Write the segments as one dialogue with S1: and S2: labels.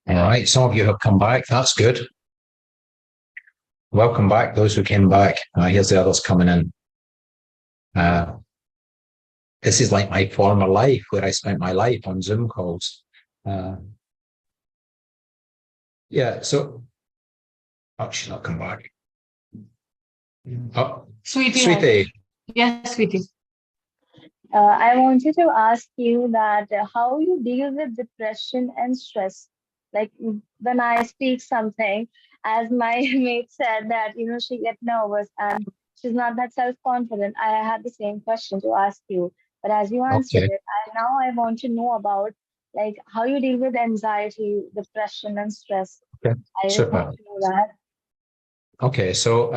S1: All right, some of you have come back. That's good. Welcome back, those who came back. Here's the others coming in. This is like my former life, where I spent my life on Zoom calls. Yeah, so, oh, she's not come back. Oh, Sweetie.
S2: Yes, Sweetie.
S3: I wanted to ask you that how you deal with depression and stress. Like when I speak something, as my mate said that, she get nervous and she's not that self-confident. I had the same question to ask you, but as you answered
S1: Okay.
S3: it, I want to know about like how you deal with anxiety, depression, and stress.
S1: Okay.
S3: I
S1: Super.
S3: want to know that.
S1: Okay, so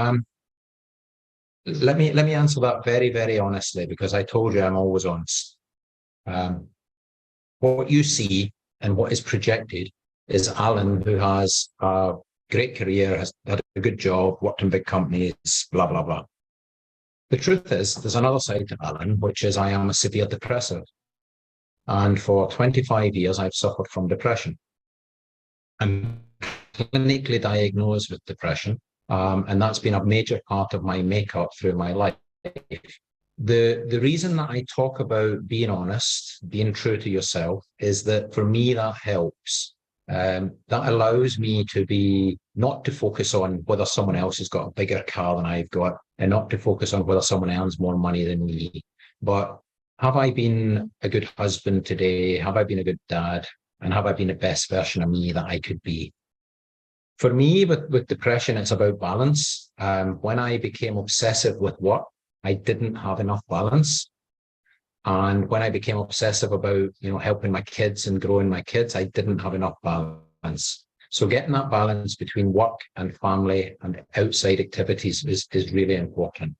S1: let me answer that very, very honestly, because I told you I'm always honest. What you see and what is projected is Alan, who has a great career, has had a good job, worked in big companies, blah, blah, blah. The truth is, there's another side to Alan, which is I am a severe depressive. And for 25 years, I've suffered from depression. I'm clinically diagnosed with depression. And that's been a major part of my makeup through my life. The reason that I talk about being honest, being true to yourself, is that for me, that helps. That allows me to be, not to focus on whether someone else has got a bigger car than I've got, and not to focus on whether someone earns more money than me. But have I been a good husband today? Have I been a good dad? And have I been the best version of me that I could be? For me, with depression, it's about balance. When I became obsessive with work, I didn't have enough balance. And when I became obsessive about, helping my kids and growing my kids, I didn't have enough balance. So getting that balance between work and family and outside activities is really important.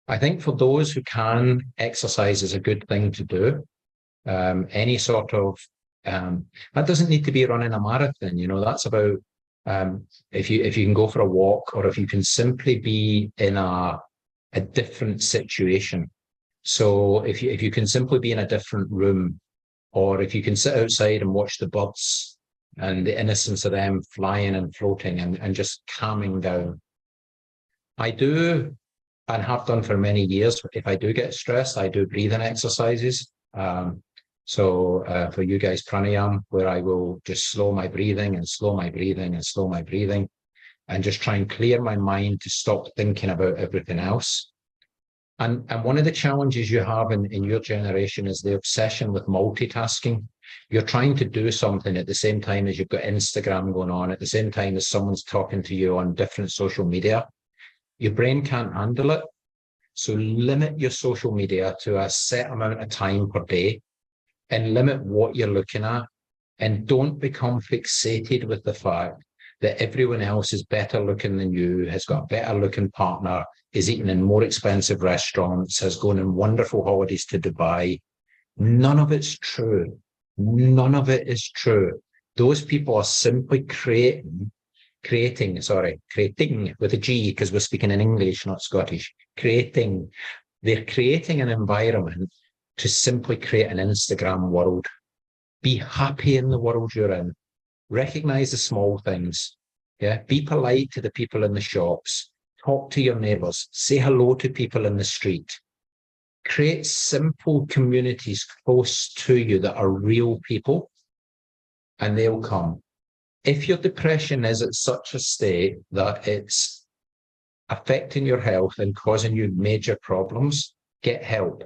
S1: I think for those who can, exercise is a good thing to do. Any sort of, that doesn't need to be running a marathon, that's about, if you can go for a walk, or if you can simply be in a different situation. So if you can simply be in a different room, or if you can sit outside and watch the birds and the innocence of them flying and floating and just calming down. I do, and have done for many years, if I do get stressed, I do breathing exercises. So for you guys, pranayam, where I will just slow my breathing and slow my breathing and slow my breathing, and just try and clear my mind to stop thinking about everything else. And one of the challenges you have in your generation is the obsession with multitasking. You're trying to do something at the same time as you've got Instagram going on, at the same time as someone's talking to you on different social media. Your brain can't handle it. So limit your social media to a set amount of time per day, and limit what you're looking at. And don't become fixated with the fact that everyone else is better looking than you, has got a better looking partner, is eating in more expensive restaurants, has gone on wonderful holidays to Dubai. None of it's true. None of it is true. Those people are simply creating with a G, because we're speaking in English, not Scottish. They're creating an environment to simply create an Instagram world. Be happy in the world you're in. Recognize the small things. Yeah. Be polite to the people in the shops. Talk to your neighbors. Say hello to people in the street. Create simple communities close to you that are real people, and they'll come. If your depression is at such a state that it's affecting your health and causing you major problems, get help.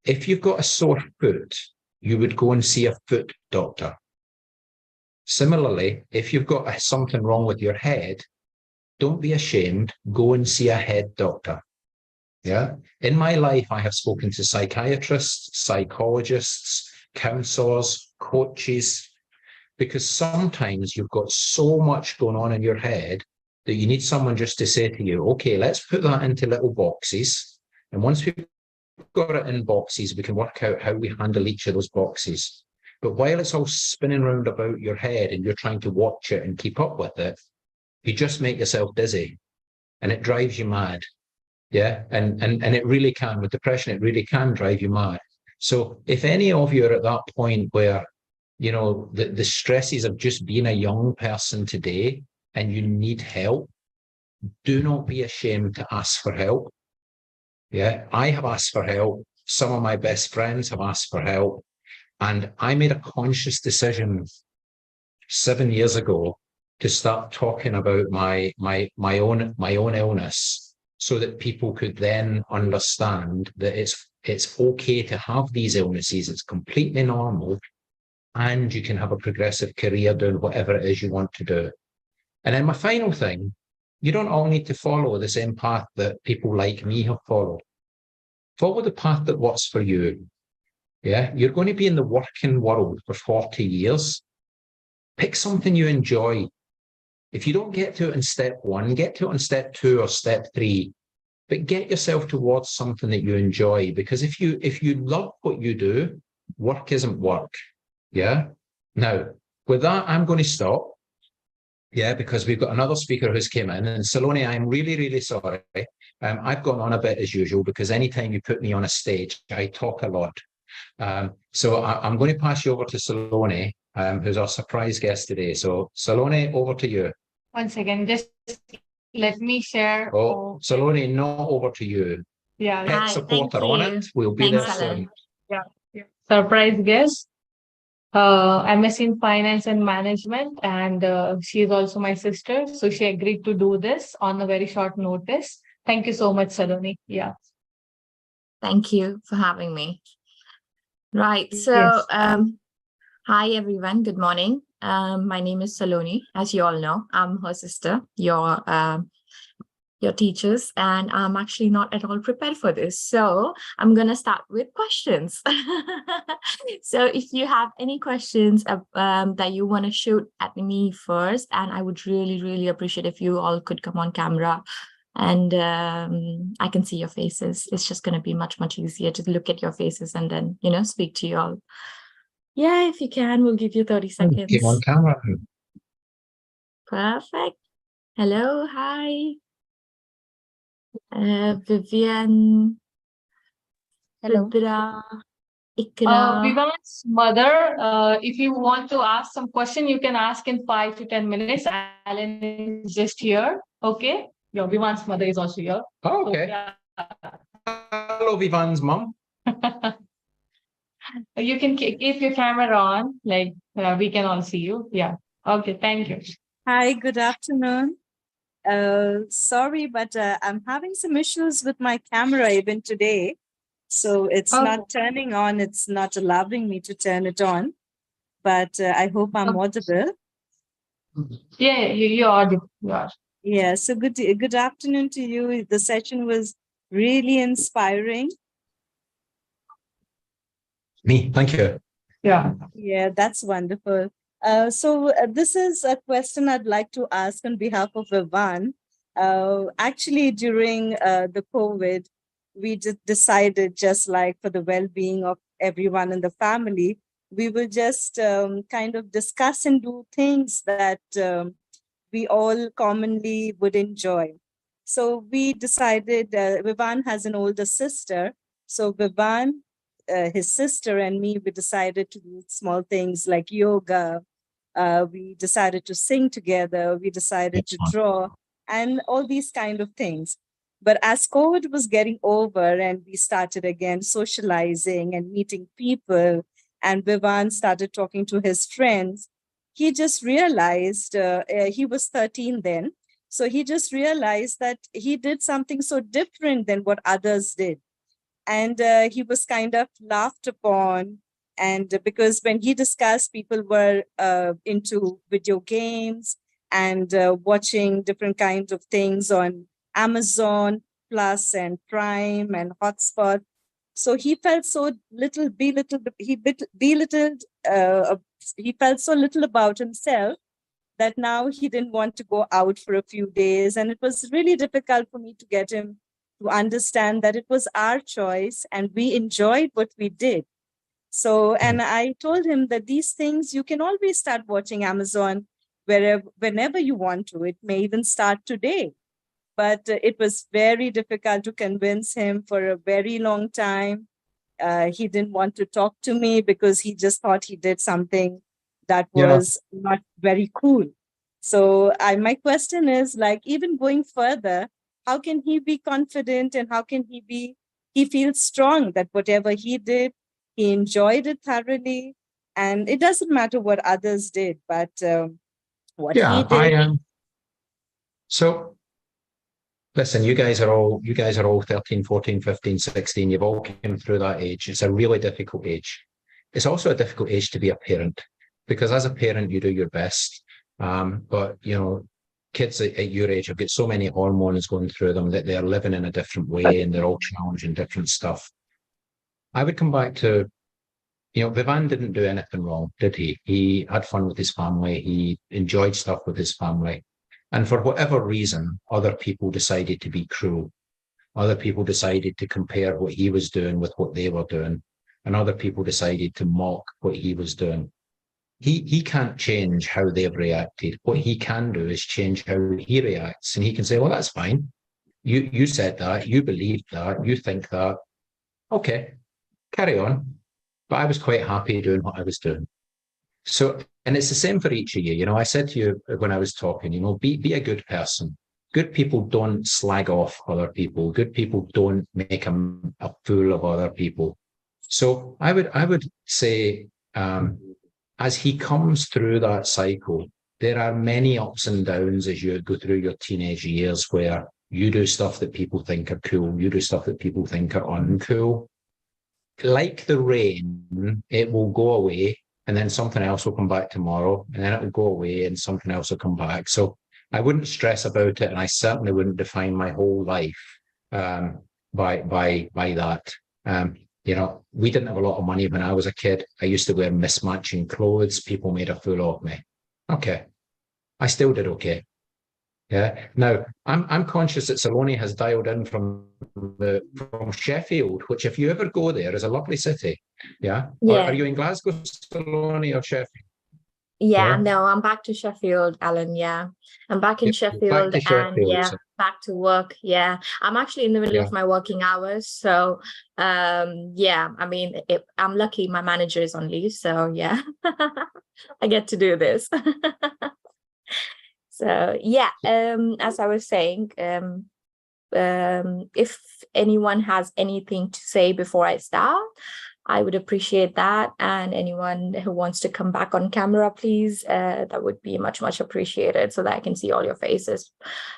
S1: If you've got a sore foot, you would go and see a foot doctor. Similarly, if you've got something wrong with your head, don't be ashamed, go and see a head doctor. Yeah. In my life, I have spoken to psychiatrists, psychologists, counselors, coaches, because sometimes you've got so much going on in your head that you need someone just to say to you, okay, let's put that into little boxes. And once we've got it in boxes, we can work out how we handle each of those boxes. But while it's all spinning round about your head and you're trying to watch it and keep up with it, you just make yourself dizzy and it drives you mad. Yeah. And it really can, with depression, it really can drive you mad. So if any of you are at that point where, you know, the stresses of just being a young person today and you need help, do not be ashamed to ask for help. Yeah. I have asked for help. Some of my best friends have asked for help. And I made a conscious decision 7 years ago to start talking about my own illness, so that people could then understand that it's okay to have these illnesses. It's completely normal, and you can have a progressive career doing whatever it is you want to do. And then my final thing, you don't all need to follow the same path that people like me have followed. Follow the path that works for you. Yeah, you're going to be in the working world for 40 years. Pick something you enjoy. If you don't get to it in step 1, get to it in step 2 or step 3, but get yourself towards something that you enjoy. Because if you love what you do, work isn't work. Yeah. Now, with that, I'm going to stop. Yeah, because we've got another speaker who's came in. And Saloni, I'm really, really sorry. I've gone on a bit as usual, because anytime you put me on a stage, I talk a lot. So I'm going to pass you over to Saloni, who's our surprise guest today. So Saloni, over to you.
S2: One second, just let me share.
S1: Oh, Saloni, not over to you.
S2: Yeah.
S1: Pet
S4: Hi,
S1: supporter
S4: thank
S1: on
S4: you.
S1: it. We'll be
S4: Thanks,
S1: there soon.
S2: Yeah. Surprise guest. MS in finance and management, and she is also my sister. So she agreed to do this on a very short notice. Thank you so much, Saloni. Yeah.
S4: Thank you for having me. Right. So,
S2: Yes.
S4: hi, everyone. Good morning. My name is Saloni. As you all know, I'm her sister, your teachers, and I'm actually not at all prepared for this. So I'm going to start with questions. So if you have any questions that you want to shoot at me first, and I would really, really appreciate if you all could come on camera and I can see your faces. It's just going to be much, much easier to look at your faces and then, you know, speak to you all. Yeah, if you can, we'll give you 30 seconds.
S1: Keep on camera.
S4: Perfect. Hello, hi. Vivian,
S2: Hello.
S4: Rudra, Ikra.
S2: Vivan's mother, if you want to ask some question, you can ask in 5 to 10 minutes. Alan is just here. Okay. Your Vivan's mother is also here.
S1: Oh, okay.
S2: So, yeah.
S1: Hello, Vivan's mum.
S2: You can keep your camera on, like we can all see you. Yeah. Okay. Thank you.
S5: Hi, good afternoon. Sorry, but I'm having some issues with my camera even today. So it's not turning on. It's not allowing me to turn it on. But I hope I'm audible.
S2: Yeah, you're audible. You are.
S5: Yeah, so good afternoon to you. The session was really inspiring.
S1: Me, thank you.
S2: Yeah.
S5: Yeah, that's wonderful. So this is a question I'd like to ask on behalf of Vivan. Actually, during the COVID, we just decided, just like for the well-being of everyone in the family, we will just kind of discuss and do things that we all commonly would enjoy. So we decided, Vivan has an older sister. So Vivan, his sister and me, we decided to do small things like yoga. We decided to sing together. We decided to draw and all these kind of things. But as COVID was getting over and we started again socializing and meeting people, and Vivan started talking to his friends, he just realized, he was 13 then. So he just realized that he did something so different than what others did. And he was kind of laughed upon. And because when he discussed, people were into video games and watching different kinds of things on Amazon Plus and Prime and Hotspot. So he felt so belittled, he felt so little about himself that now he didn't want to go out for a few days. And it was really difficult for me to get him to understand that it was our choice and we enjoyed what we did. So, and I told him that these things, you can always start watching Amazon whenever you want to. It may even start today. But it was very difficult to convince him for a very long time. He didn't want to talk to me because he just thought he did something that was not very cool. So my question is, like, even going further, how can he be confident and how can he feels strong that whatever he did, he enjoyed it thoroughly. And it doesn't matter what others did, but what he did.
S1: I am. So listen, you guys are all 13, 14, 15, 16. You've all came through that age. It's a really difficult age. It's also a difficult age to be a parent, because as a parent, you do your best. But, you know, kids at your age have got so many hormones going through them that they're living in a different way and they're all challenging different stuff. I would come back to, you know, Vivan didn't do anything wrong, did he? He had fun with his family. He enjoyed stuff with his family. And for whatever reason, other people decided to be cruel. Other people decided to compare what he was doing with what they were doing. And other people decided to mock what he was doing. He can't change how they've reacted. What he can do is change how he reacts. And he can say, well, that's fine. You said that, you believed that, you think that. Okay, carry on. But I was quite happy doing what I was doing. So, and it's the same for each of you. You know, I said to you when I was talking, you know, be a good person. Good people don't slag off other people. Good people don't make a fool of other people. So I would say, as he comes through that cycle, there are many ups and downs as you go through your teenage years where you do stuff that people think are cool. You do stuff that people think are uncool. Like the rain, it will go away. And then something else will come back tomorrow, and then it will go away and something else will come back. So I wouldn't stress about it. And I certainly wouldn't define my whole life by that. You know, we didn't have a lot of money when I was a kid. I used to wear mismatching clothes. People made a fool of me. Okay. I still did okay. Yeah. Now I'm conscious that Saloni has dialed in from Sheffield, which, if you ever go there, is a lovely city. Yeah. Or are you in Glasgow, Saloni, or Sheffield?
S4: Yeah, no, I'm back to Sheffield, Alan. Yeah, I'm back in Sheffield,
S1: back to Sheffield,
S4: and
S1: so.
S4: back to work. Yeah, I'm actually in the middle of my working hours, so yeah. I mean, I'm lucky my manager is on leave, so yeah, I get to do this. So yeah, as I was saying, if anyone has anything to say before I start, I would appreciate that. And anyone who wants to come back on camera, please, that would be much, much appreciated, so that I can see all your faces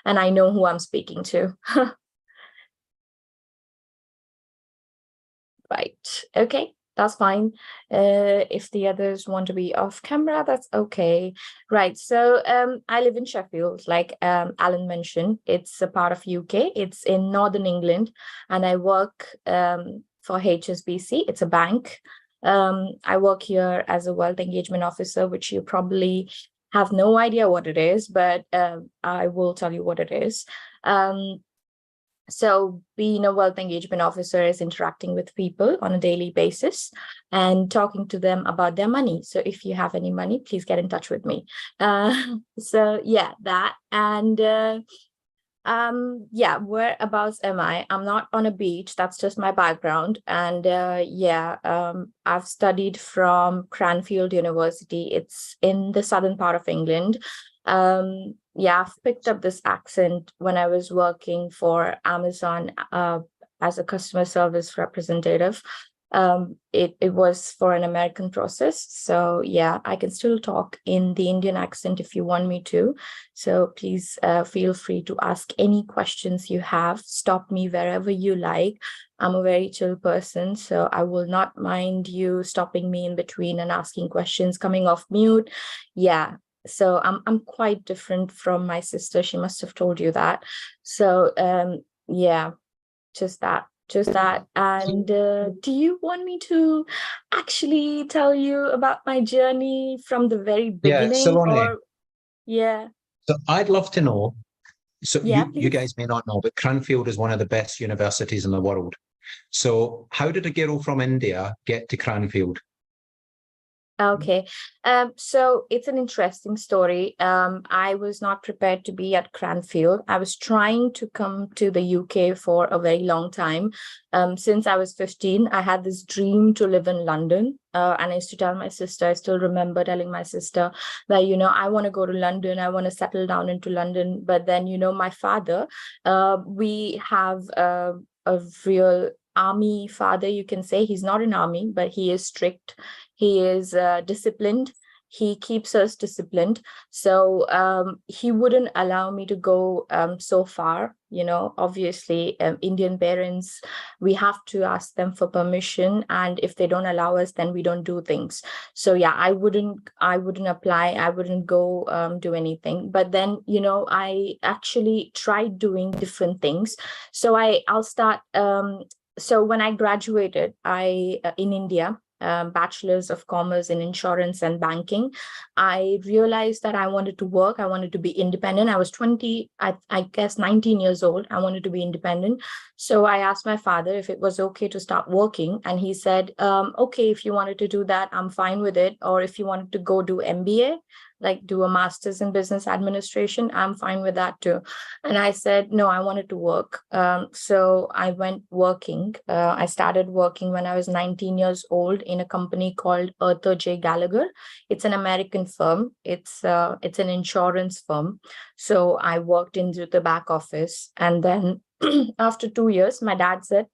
S4: and I know who I'm speaking to. Right. Okay. That's fine. If the others want to be off camera, that's okay. Right. So I live in Sheffield, like Alan mentioned. It's a part of UK. It's in Northern England, and I work for HSBC. It's a bank. I work here as a wealth engagement officer, which you probably have no idea what it is, but I will tell you what it is. So being a wealth engagement officer is interacting with people on a daily basis and talking to them about their money. So if you have any money, please get in touch with me. So yeah, that. And yeah, whereabouts am I? I'm not on a beach. That's just my background. And I've studied from Cranfield University. It's in the southern part of England. Yeah, I've picked up this accent when I was working for Amazon as a customer service representative. It was for an American process. So yeah, I can still talk in the Indian accent if you want me to. So please feel free to ask any questions you have. Stop me wherever you like. I'm a very chill person, so I will not mind you stopping me in between and asking questions, coming off mute. Yeah. So I'm quite different from my sister. She must have told you that. So yeah, just that. And do you want me to actually tell you about my journey from the very beginning?
S1: Yeah, Saloni.
S4: Yeah.
S1: So I'd love to know So
S4: Yeah,
S1: you
S4: please.
S1: guys may not know, but Cranfield is one of the best universities in the world. So how did a girl from India get to Cranfield?
S4: Okay. So it's an interesting story. I was not prepared to be at Cranfield. I was trying to come to the UK for a very long time. Since I was 15, I had this dream to live in London. And I used to tell my sister, I still remember telling my sister that, I want to go to London. I want to settle down into London. But then, my father, we have a real army father, you can say. He's not an army, but he is strict. He is disciplined. He keeps us disciplined. So he wouldn't allow me to go so far. Obviously, Indian parents, we have to ask them for permission. And if they don't allow us, then we don't do things. So yeah, I wouldn't apply. I wouldn't go do anything. But then, I actually tried doing different things. So I'll start. So when I graduated, in India, Bachelor's of Commerce in Insurance and Banking, I realized that I wanted to work. I wanted to be independent. I was 20, I guess 19 years old. I wanted to be independent. So I asked my father if it was okay to start working. And he said, okay, if you wanted to do that, I'm fine with it. Or if you wanted to go do MBA, like do a master's in business administration, I'm fine with that too. And I said, no, I wanted to work. So I went working. I started working when I was 19 years old in a company called Arthur J. Gallagher. It's an American firm. It's an insurance firm. So I worked into the back office. And then after 2 years, my dad said,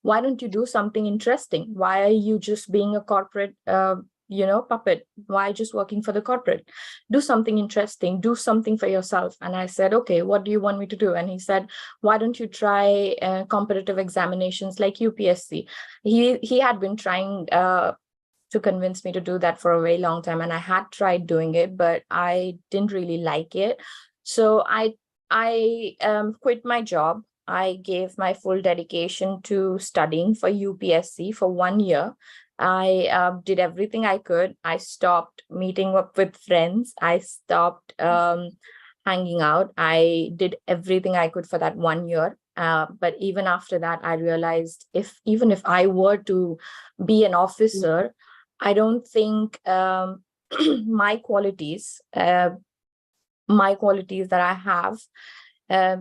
S4: why don't you do something interesting? Why are you just being a corporate puppet? Why just working for the corporate? Do something interesting, do something for yourself. And I said, okay, what do you want me to do? And he said, why don't you try competitive examinations like UPSC? He had been trying to convince me to do that for a very long time. And I had tried doing it, but I didn't really like it. So I quit my job. I gave my full dedication to studying for UPSC for 1 year. I did everything I could. I stopped meeting up with friends. I stopped hanging out. I did everything I could for that 1 year. But even after that, I realized even if I were to be an officer, I don't think my qualities that I have.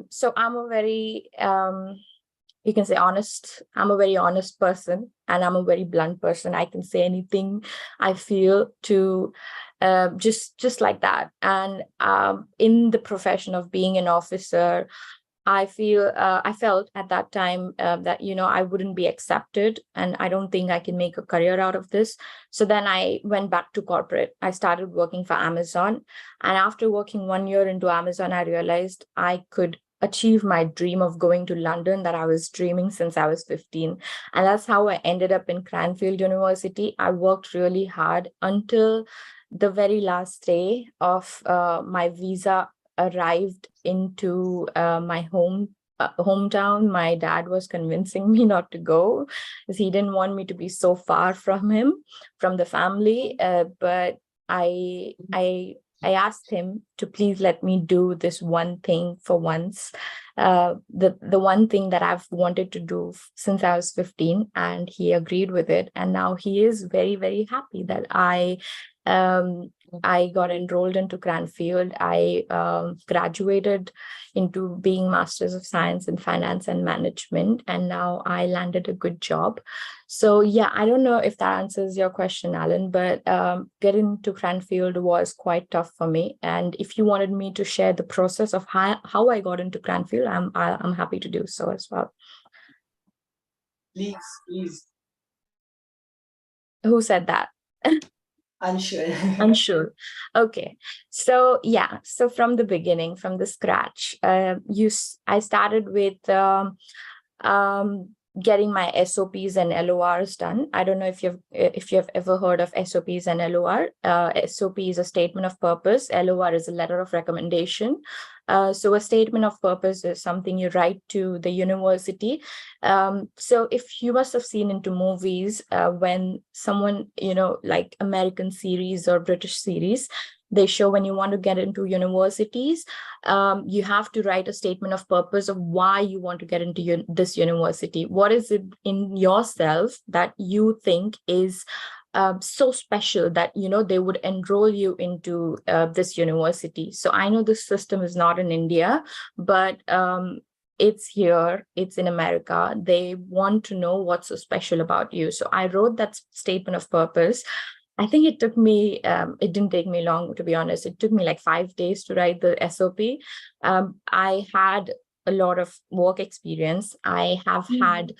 S4: So I'm a very, you can say honest. I'm a very honest person, and I'm a very blunt person. I can say anything I feel to just like that. And in the profession of being an officer, I felt at that time that, I wouldn't be accepted, and I don't think I can make a career out of this. So then I went back to corporate. I started working for Amazon. And after working 1 year into Amazon, I realized I could achieve my dream of going to London that I was dreaming since I was 15. And that's how I ended up in Cranfield University. I worked really hard until the very last day of my visa arrived into my hometown. My dad was convincing me not to go because he didn't want me to be so far from the family. But I asked him to please let me do this one thing for once, the one thing that I've wanted to do since I was 15, and he agreed with it. And now he is very, very happy that I got enrolled into Cranfield. I graduated into being Masters of Science in Finance and Management, and now I landed a good job. So yeah, I don't know if that answers your question, Alan, but getting to Cranfield was quite tough for me. And if you wanted me to share the process of how I got into Cranfield, I'm happy to do so as well.
S6: Please.
S4: Who said that? Unsure. Okay. So yeah. So from the beginning, from the scratch, I started with getting my SOPs and LORs done. I don't know if you've ever heard of SOPs and LOR. SOP is a statement of purpose. LOR is a letter of recommendation. So a statement of purpose is something you write to the university. So if you must have seen into movies when someone, like American series or British series, They show when you want to get into universities, you have to write a statement of purpose of why you want to get into this university. What is it in yourself that you think is so special that, they would enroll you into this university? So I know this system is not in India, but it's here, it's in America. They want to know what's so special about you. So I wrote that statement of purpose. I think it took me, it didn't take me long, to be honest. It took me like 5 days to write the SOP. I had a lot of work experience. I have had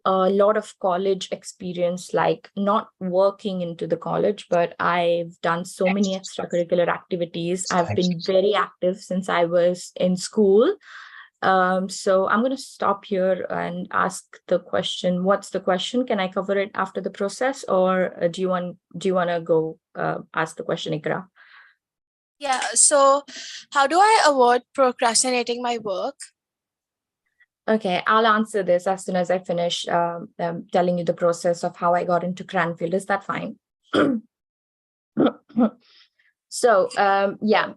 S4: a lot of college experience, like not working into the college, but I've done so many extracurricular activities. I've been very active since I was in school. So I'm going to stop here and ask the question. What's the question? Can I cover it after the process, or do you want to go ask the question, Ikra?
S6: Yeah. So how do I avoid procrastinating my work?
S4: Okay, I'll answer this as soon as I finish telling you the process of how I got into Cranfield. Is that fine? So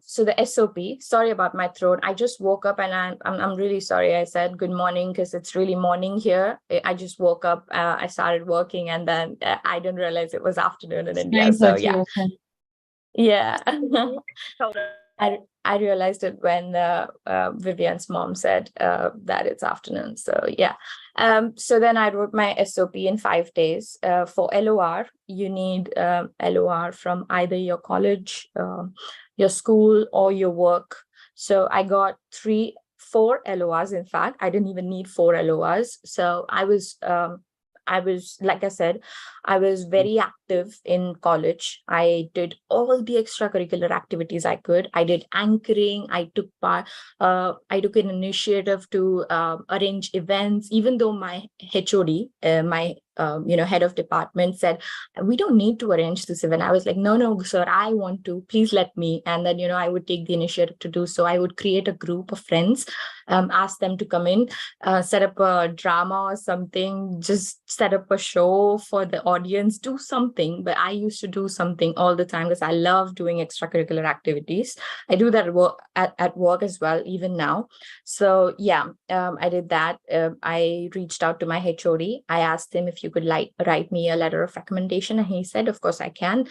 S4: so the SOP, sorry about my throat. I just woke up and I'm really sorry. I said good morning because it's really morning here. I just woke up, I started working, and then I didn't realize it was afternoon in India. So yeah. Yeah. I realized it when Vivian's mom said that it's afternoon. So yeah. So then I wrote my SOP in 5 days. For LOR, you need LOR from either your college, your school, or your work. So I got 4 LORs. In fact, I didn't even need 4 LORs. So I was, like I said, I was very active in college. I did all the extracurricular activities I could. I did anchoring. I took an initiative to arrange events, even though my HOD, my head of department said, we don't need to arrange this event. I was like, no, sir, I want to, please let me. And then, I would take the initiative to do so. I would create a group of friends, ask them to come in, set up a drama or something, just set up a show for the audience, do something. But I used to do something all the time because I love doing extracurricular activities. I do that at work as well, even now. So yeah, I did that. I reached out to my HOD. I asked him if you could write me a letter of recommendation. And he said, of course I can.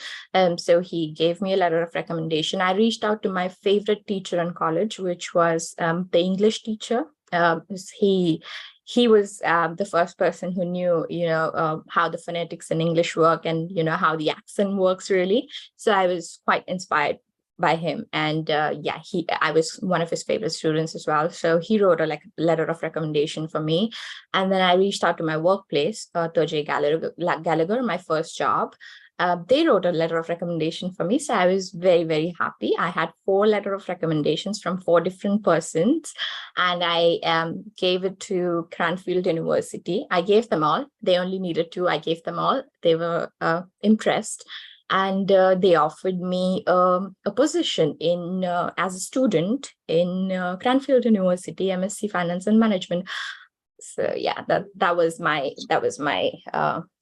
S4: So he gave me a letter of recommendation. I reached out to my favorite teacher in college, which was the English teacher. He was the first person who knew, how the phonetics in English work and, how the accent works really. So I was quite inspired by him. And I was one of his favorite students as well. So he wrote a letter of recommendation for me. And then I reached out to my workplace, J. Gallagher, my first job. They wrote a letter of recommendation for me. So I was very, very happy. I had 4 letter of recommendations from 4 different persons. And I gave it to Cranfield University. I gave them all. They only needed 2. I gave them all. They were impressed. And they offered me a position in as a student in Cranfield University, MSc Finance and Management. So yeah, that was my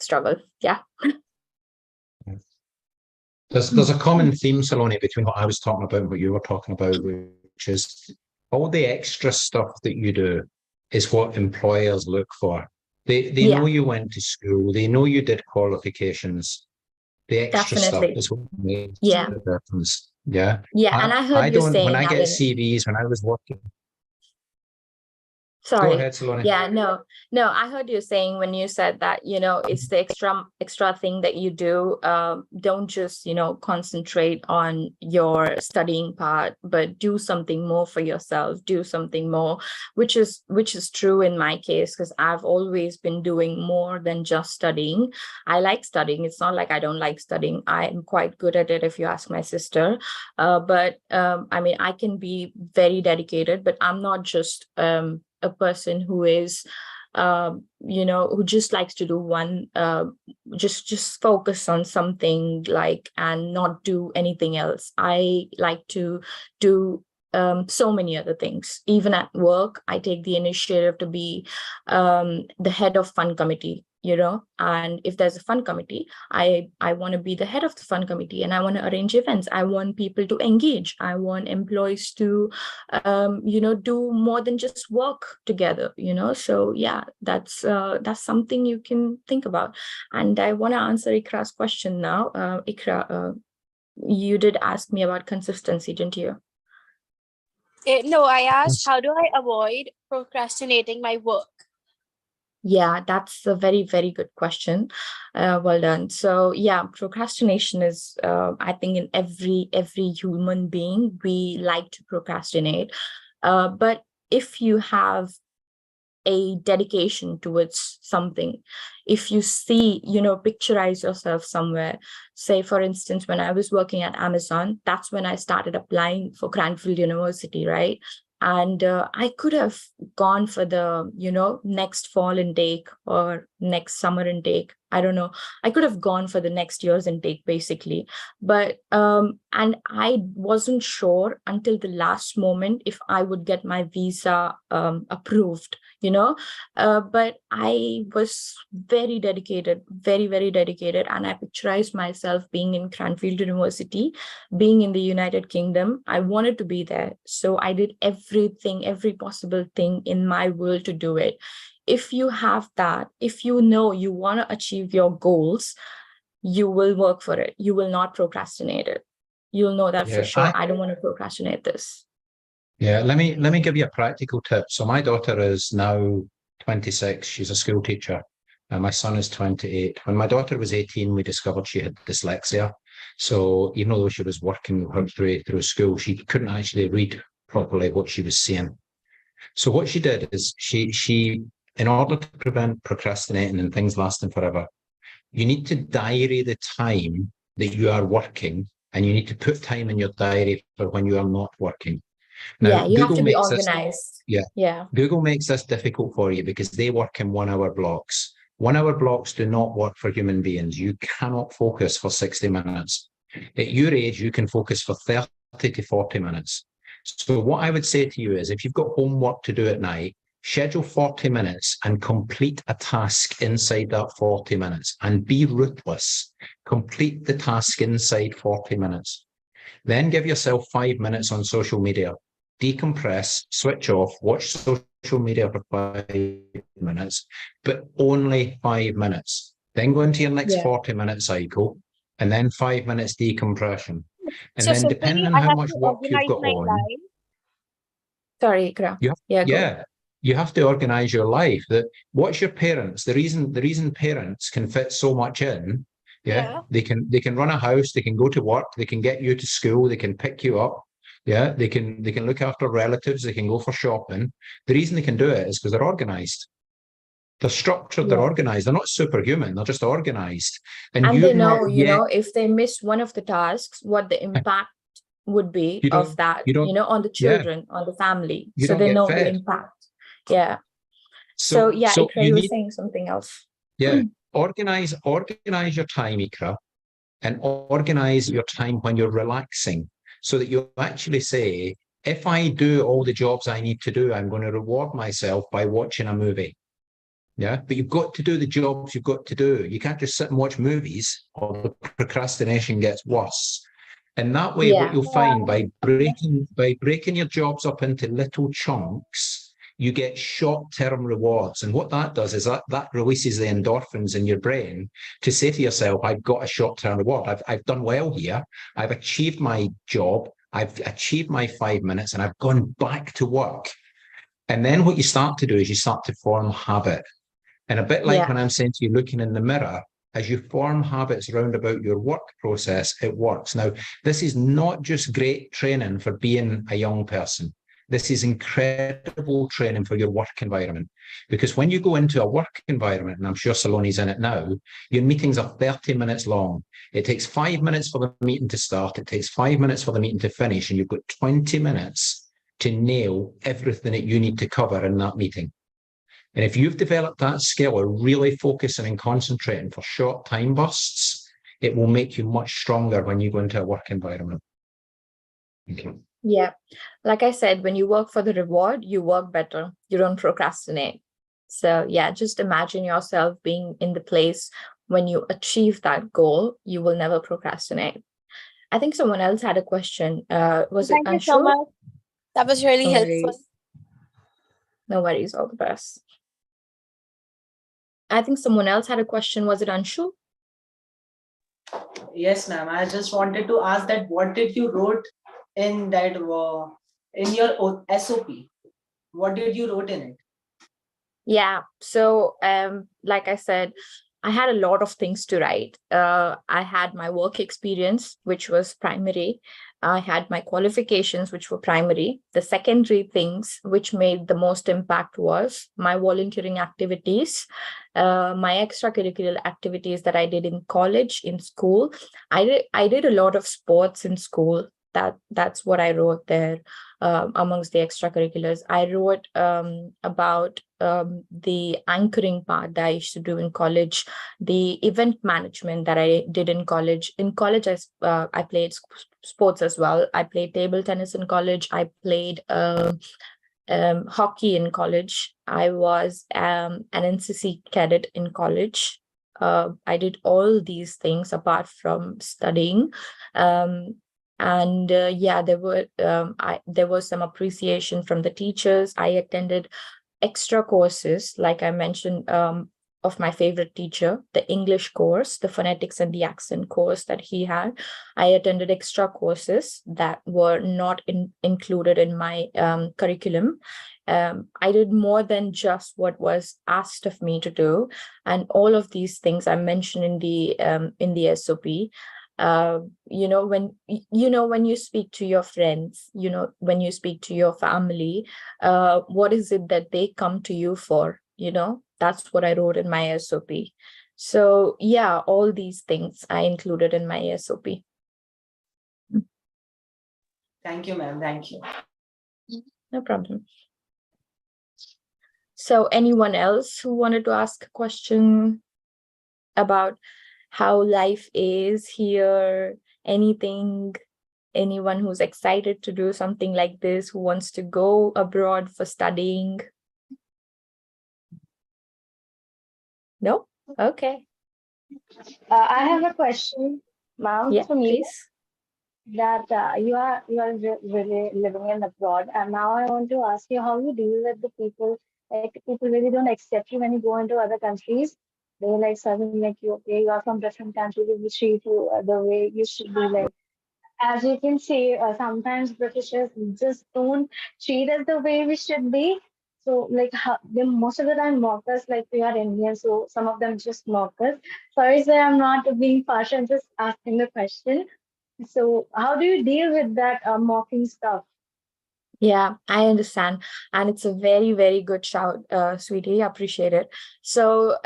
S4: struggle. Yeah.
S1: There's a common theme, Saloni, between what I was talking about and what you were talking about, which is all the extra stuff that you do is what employers look for. They know you went to school. They know you did qualifications. The extra stuff is what makes the difference. Yeah.
S4: Yeah. And I heard you saying
S1: when I get CVs, when I was working.
S4: Sorry.
S1: Go ahead, Saloni.
S4: Yeah, no, I heard you saying when you said that, it's the extra thing that you do. Don't just, concentrate on your studying part, but do something more for yourself, do something more, which is true in my case, because I've always been doing more than just studying. I like studying. It's not like I don't like studying. I'm quite good at it if you ask my sister. But I can be very dedicated, but I'm not just a person who is who just likes to do one just focus on something and not do anything else. I like to do so many other things. Even at work, I take the initiative to be the head of fun committee, and if there's a fun committee, I want to be the head of the fun committee, and I want to arrange events. I want people to engage. I want employees to, do more than just work together, So yeah, that's something you can think about. And I want to answer Ikra's question now. Ikra, you did ask me about consistency, didn't you?
S6: No, I asked,
S1: Yes.
S6: how do I avoid procrastinating my work?
S4: Yeah, that's a very, very good question. Well done. So yeah, procrastination is, I think, in every human being, we like to procrastinate. But if you have a dedication towards something, if you see, picturize yourself somewhere. Say, for instance, when I was working at Amazon, that's when I started applying for Cranfield University, right? And I could have gone for the, next fall intake or next summer intake. I don't know. I could have gone for the next year's intake, basically. But, and I wasn't sure until the last moment if I would get my visa approved, but I was very dedicated, very, very dedicated. And I picturized myself being in Cranfield University, being in the United Kingdom. I wanted to be there. So I did everything, every possible thing in my world to do it. If you have that, if you know you want to achieve your goals, you will work for it. You will not procrastinate it. You'll know that for sure. I don't want to procrastinate this.
S1: Yeah, let me give you a practical tip. So my daughter is now 26. She's a school teacher, and my son is 28. When my daughter was 18, we discovered she had dyslexia. So even though she was working her through school, she couldn't actually read properly what she was saying. So what she did is she in order to prevent procrastinating and things lasting forever, you need to diary the time that you are working, and you need to put time in your diary for when you are not working. Now,
S4: Yeah, you
S1: Google
S4: have to be
S1: makes
S4: organized.
S1: this,
S4: Yeah.
S1: Google makes this difficult for you because they work in 1 hour blocks. 1 hour blocks do not work for human beings. You cannot focus for 60 minutes. At your age, you can focus for 30 to 40 minutes. So what I would say to you is, if you've got homework to do at night, schedule 40 minutes and complete a task inside that 40 minutes, and be ruthless. Complete the task inside 40 minutes. Then give yourself 5 minutes on social media. Decompress, switch off, watch social media for 5 minutes, but only 5 minutes. Then go into your next 40-minute cycle, and then 5 minutes decompression. And
S6: So
S1: then
S6: simply,
S1: depending on
S6: I
S1: how
S6: have
S1: much
S6: to
S1: work you've
S6: organize
S1: got
S6: my
S1: on,
S6: life.
S4: Sorry, Ikra.
S1: you have to organize your life. What's your parents? The reason parents can fit so much in, they can run a house, they can go to work, they can get you to school, they can pick you up. Yeah, they can look after relatives, they can go for shopping. The reason they can do it is because they're organized. They're structured, they're organized. They're not superhuman, they're just organized. And
S4: they
S1: you've
S4: know,
S1: not yet,
S4: if they miss one of the tasks, what the impact would be of that, on the children, on the family.
S1: You
S4: So
S1: don't
S4: they
S1: get
S4: know the
S1: fed.
S4: impact. Yeah. So yeah,
S1: So
S4: Ikra, you were saying something else.
S1: organize your time, Ikra, and organize your time when you're relaxing, so that you actually say, if I do all the jobs I need to do, I'm going to reward myself by watching a movie. Yeah, but you've got to do the jobs you've got to do. You can't just sit and watch movies, or the procrastination gets worse. And that way, what you'll find by breaking your jobs up into little chunks, you get short-term rewards. And what that does is that releases the endorphins in your brain to say to yourself, I've got a short-term reward. I've done well here. I've achieved my job. I've achieved my 5 minutes, and I've gone back to work. And then what you start to do is you start to form habit. And a bit like when I'm saying to you, looking in the mirror, as you form habits around about your work process, it works. Now, this is not just great training for being a young person. This is incredible training for your work environment. Because when you go into a work environment, and I'm sure Saloni's in it now, your meetings are 30 minutes long. It takes 5 minutes for the meeting to start. It takes 5 minutes for the meeting to finish. And you've got 20 minutes to nail everything that you need to cover in that meeting. And if you've developed that skill of really focusing and concentrating for short time bursts, it will make you much stronger when you go into a work environment. Okay.
S4: Yeah. Like I said, when you work for the reward, you work better. You don't procrastinate. So yeah, just imagine yourself being in the place when you achieve that goal, you will never procrastinate. I think someone else had a question. Was it
S3: Thank you so
S4: Anshu?
S3: much.
S6: That was really
S4: No
S6: helpful.
S4: worries. No worries, all the best. I think someone else had a question. Was it Anshu?
S7: Yes, ma'am. I just wanted to ask that what did you wrote in that in your SOP? What did you wrote in it?
S4: Yeah. So, like I said, I had a lot of things to write. I had my work experience, which was primary. I had my qualifications, which were primary. The secondary things, which made the most impact, was my volunteering activities, my extracurricular activities that I did in college, in school. I did a lot of sports in school. That's what I wrote there. Amongst the extracurriculars, I wrote about the anchoring part that I used to do in college, the event management that I did in college. In college, I played sports as well. I played table tennis in college. I played hockey in college. I was an NCC cadet in college. I did all these things apart from studying. And yeah, there was some appreciation from the teachers. I attended extra courses, like I mentioned, of my favorite teacher, the English course, the phonetics and the accent course that he had. I attended extra courses that were not included in my curriculum. I did more than just what was asked of me to do, and all of these things I mentioned in the SOP. When you speak to your friends, when you speak to your family, what is it that they come to you for? That's what I wrote in my SOP. So yeah, all these things I included in my SOP.
S7: Thank you, ma'am. Thank you.
S4: No problem. So anyone else who wanted to ask a question about how life is here, anything, anyone who's excited to do something like this, who wants to go abroad for studying? No? Okay.
S3: I have a question, ma'am,
S4: Yeah,
S3: from you.
S4: please.
S3: That you are really living in abroad, and now I want to ask you how you deal with the people. Like people really don't accept you when you go into other countries. They like suddenly like you, okay, you are from different country, we will treat you the way you should be. Like as you can see, sometimes Britishers just don't treat us the way we should be. So like they most of the time mock us like we are Indian. So some of them just mock us. Sorry, sir, I'm not being partial. I'm just asking the question. So how do you deal with that mocking stuff?
S4: Yeah, I understand. And it's a very, very good shout, sweetie. Appreciate it. So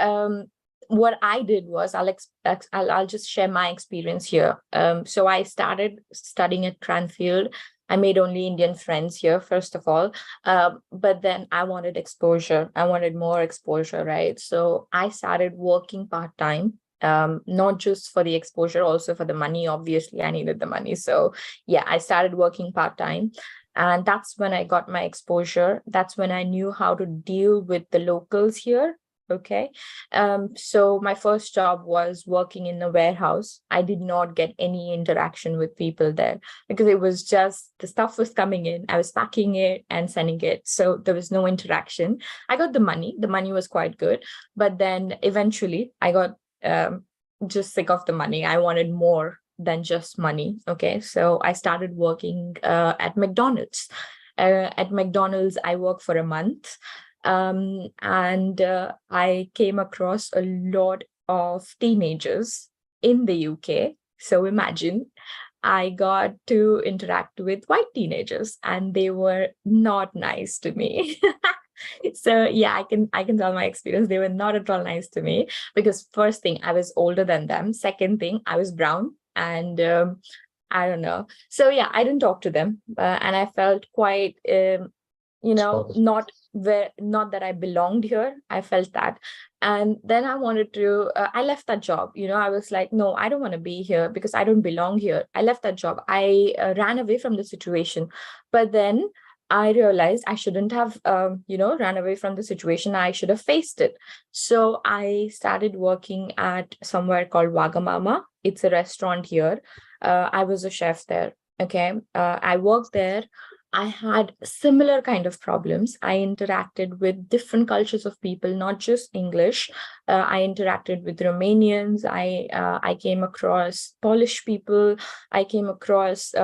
S4: what I did was I'll just share my experience here. So I started studying at Cranfield. I made only Indian friends here, first of all. But then I wanted exposure. I wanted more exposure, right? So I started working part-time. Not just for the exposure, also for the money. Obviously, I needed the money. So yeah, I started working part-time. And that's when I got my exposure. That's when I knew how to deal with the locals here. Okay. So my first job was working in a warehouse. I did not get any interaction with people there because it was just the stuff was coming in. I was packing it and sending it. So there was no interaction. I got the money. The money was quite good. But then eventually I got just sick of the money. I wanted more than just money. Okay. So I started working at McDonald's. At McDonald's, I worked for a month. And I came across a lot of teenagers in the UK. So imagine I got to interact with white teenagers and they were not nice to me. So yeah, I can tell my experience. They were not at all nice to me because first thing, I was older than them. Second thing, I was brown. And I don't know. So yeah, I didn't talk to them, and I felt quite,
S1: Exposed.
S4: not that I belonged here. I felt that. And then I wanted to, I left that job. I was like, no, I don't want to be here because I don't belong here. I left that job. I ran away from the situation. But then I realized I shouldn't have, ran away from the situation. I should have faced it. So I started working at somewhere called Wagamama. It's a restaurant here. I was a chef there. Okay. I worked there. I had similar kind of problems. I interacted with different cultures of people, not just English. I interacted with Romanians. I came across Polish people. I came across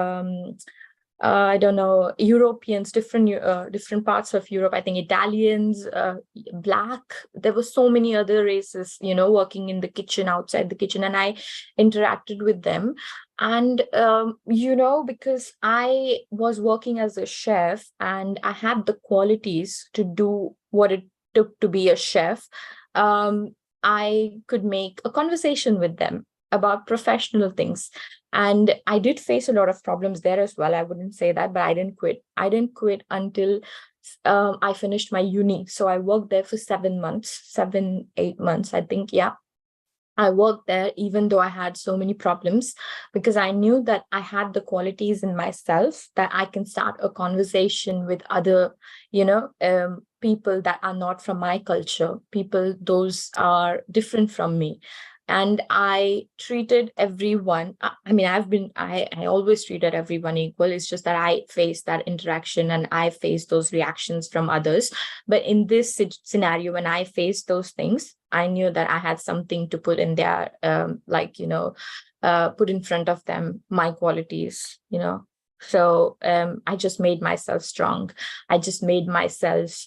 S4: I don't know, Europeans, different parts of Europe. I think Italians, Black. There were so many other races, working in the kitchen, outside the kitchen, and I interacted with them. And because I was working as a chef and I had the qualities to do what it took to be a chef, I could make a conversation with them about professional things. And I did face a lot of problems there as well. I wouldn't say that, but I didn't quit. I didn't quit until I finished my uni. So I worked there for 7 months, 7, 8 months, I think. Yeah. I worked there even though I had so many problems, because I knew that I had the qualities in myself that I can start a conversation with other, people that are not from my culture, people those are different from me. And I treated everyone. I always treated everyone equal. It's just that I faced that interaction and I faced those reactions from others. But in this scenario, when I faced those things, I knew that I had something to put in there, put in front of them, my qualities, So I just made myself strong. I just made myself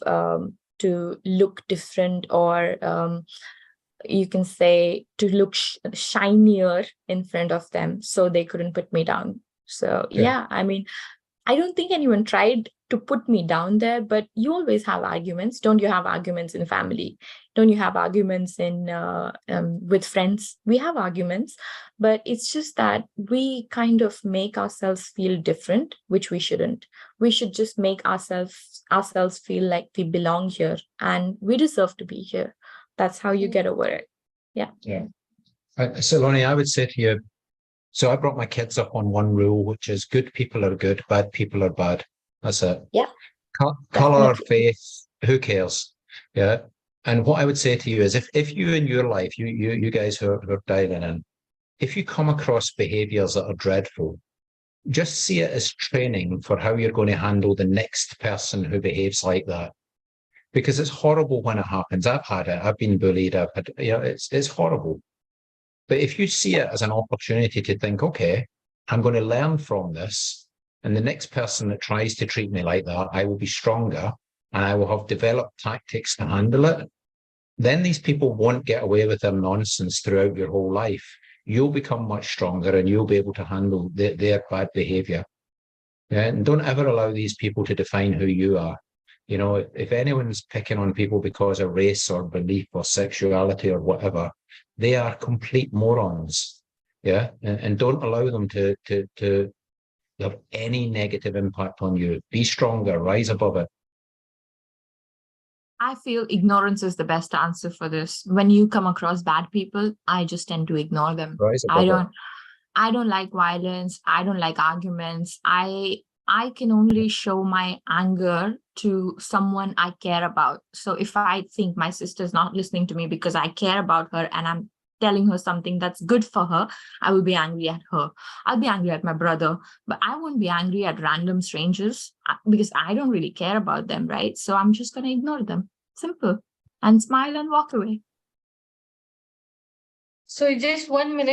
S4: to look different, or you can say to look shinier in front of them, so they couldn't put me down. So yeah, I don't think anyone tried to put me down there, but you always have arguments. Don't you have arguments in family? Don't you have arguments in with friends? We have arguments, but it's just that we kind of make ourselves feel different, which we shouldn't. We should just make ourselves feel like we belong here and we deserve to be here. That's how you get over it. Yeah.
S1: Yeah. Saloni, I would say to you, so I brought my kids up on one rule, which is good people are good, bad people are bad. That's it.
S4: Yeah.
S1: Color, faith, who cares? Yeah. And what I would say to you is if you in your life, you guys who are dialing in, if you come across behaviors that are dreadful, just see it as training for how you're going to handle the next person who behaves like that. Because it's horrible when it happens. I've had it. I've been bullied. I've had, it's horrible. But if you see it as an opportunity to think, okay, I'm going to learn from this, and the next person that tries to treat me like that, I will be stronger and I will have developed tactics to handle it, then these people won't get away with their nonsense throughout your whole life. You'll become much stronger and you'll be able to handle their bad behavior. Yeah? And don't ever allow these people to define who you are. If anyone's picking on people because of race or belief or sexuality or whatever, they are complete morons. Yeah. And don't allow them to have any negative impact on you. Be stronger, rise above it.
S4: I feel ignorance is the best answer for this. When you come across bad people, I just tend to ignore them.
S1: Rise above it.
S4: I don't like violence. I don't like arguments. I can only show my anger to someone I care about. So if I think my sister's not listening to me because I care about her and I'm telling her something that's good for her, I will be angry at her. I'll be angry at my brother, but I won't be angry at random strangers because I don't really care about them, right? So I'm just going to ignore them. Simple. And smile and walk away.
S2: So just 1 minute.